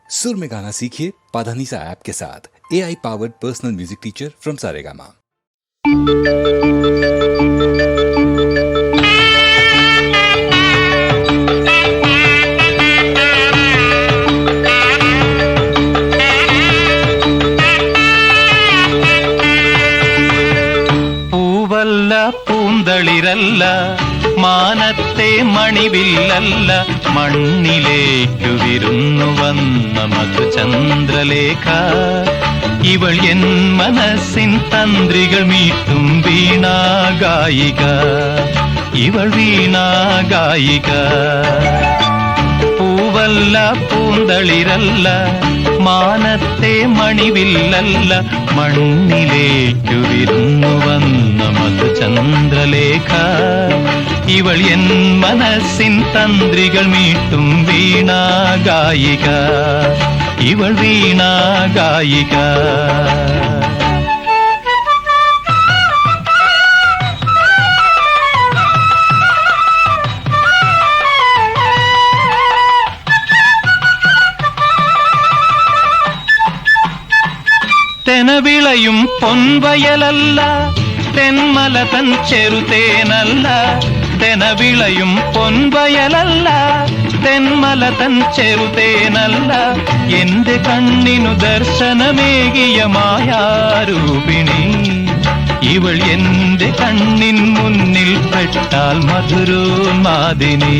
सुर में गाना सीखिए पाधानीसा ऐप के साथ। AI powered personal music teacher from Saregama. പൂവല്ല പൂന്തളിരല്ല മാനത്തെ മണിവില്ലല്ല മണ്ണിലേക്കു വിരുന്നു വന്ന മധുചന്ദ്രലേഖ ഇവൾ എൻ മനസ്സിൻ തന്ത്രികൾ മീട്ടും വീണാഗായിക ഇവൾ വീണാഗായിക പൂവല്ല പൂന്തളിരല്ല മാനത്തെ മണിവില്ലല്ല മണ്ണിലേക്കു വിരുന്നു വന്ന മധുചന്ദ്രലേഖ ഇവൾ എൻ മനസ്സിൻ തന്ത്രികൾ മീട്ടും വീണാഗായിക ഇവൾ വീണാഗായിക തെനവിളയും പൊൻവയലല്ല തെന്മല തൻ ചെറുതേനല്ല തെനവിളയും പൊൻവയലല്ല തെന്മല തൻ ചെറുതേനല്ല എന്റെ കണ്ണിനു ദർശനമേകിയ മായാരൂപിണി ഇവൾ എന്റെ കണ്ണിൻ മുന്നിൽ പെട്ടാൽ മധുരോന്മാദിനി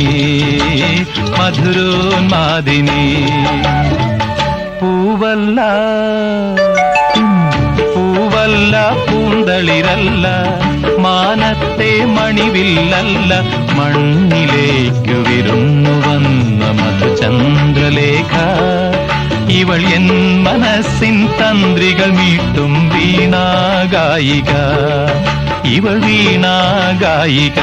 മധുരോന്മാദിനി പൂവല്ല പൂവല്ല പൂന്തളിരല്ല മാനത്തെ മണിവില്ലല്ല മണ്ണിലേക്കു വിരുന്നു വന്ന മധുചന്ദ്രലേഖ ഇവൾ എൻ മനസ്സിൻ തന്ത്രികൾ മീട്ടും വീണാഗായിക ഇവൾ വീണാഗായിക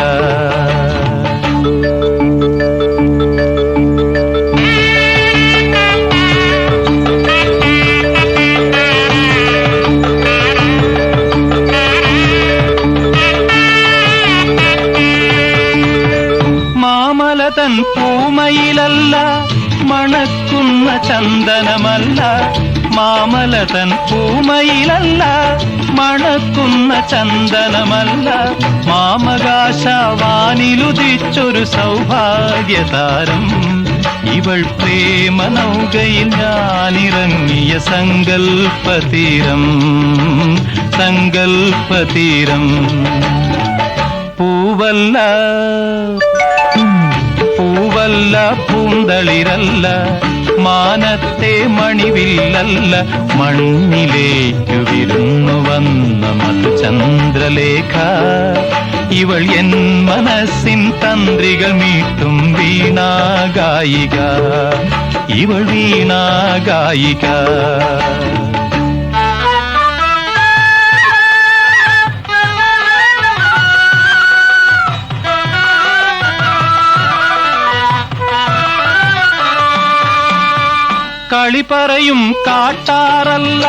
മാമലതൻ പൂമയിലല്ല മണക്കുന്ന ചന്ദനമല്ല മാമലതൻ പൂമയിലല്ല മണക്കുന്ന ചന്ദനമല്ല മാമകാശവാനിലുദിച്ചൊരു സൗഭാഗ്യതാരം ഇവൾ പ്രേമനൗകയിൽ ഞാനിറങ്ങിയ സങ്കൽപ്പതീരം സങ്കൽപ്പതീരം പൂവല്ല പൂവല്ല പൂന്തളിരല്ല മാനത്തെ മണിവില്ലല്ല മണ്ണിലേക്കു വിരുന്നു വന്ന മധുചന്ദ്രലേഖ ഇവൾ എൻ മനസ്സിൻ തന്ത്രികൾ മീട്ടും വീണാഗായിക ഇവൾ വീണാഗായിക കളി പറയും കാട്ടാറല്ല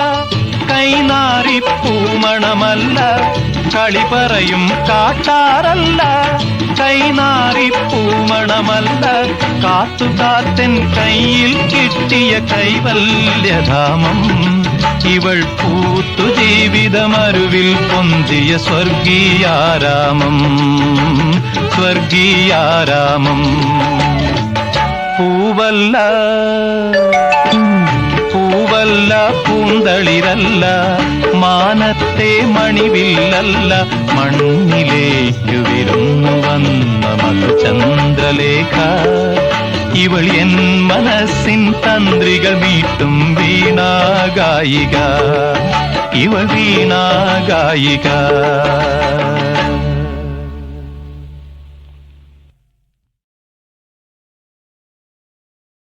കൈനാറി പൂമണമല്ല കളി പറയും കാട്ടാറല്ല കൈനാറി പൂമണമല്ല കാത്തുകാത്തൻ കയ്യിൽ കിട്ടിയ കൈവല്യധാമം ഇവൾ പൂത്തു ജീവിതമരുവിൽ പൊന്തിയ സ്വർഗീയാരാമം സ്വർഗീയാരാമം പൂവല്ല പൂവല്ല പൂന്തളിരല്ല മാനത്തെ മണിവില്ലല്ല മണ്ണിലേക്കു വിരുന്നു വന്ന മധുചന്ദ്രലേഖ ഇവൾ എൻ മനസ്സിൻ തന്ത്രികൾ മീട്ടും വീണാഗായിക ഇവൾ വീണാഗായിക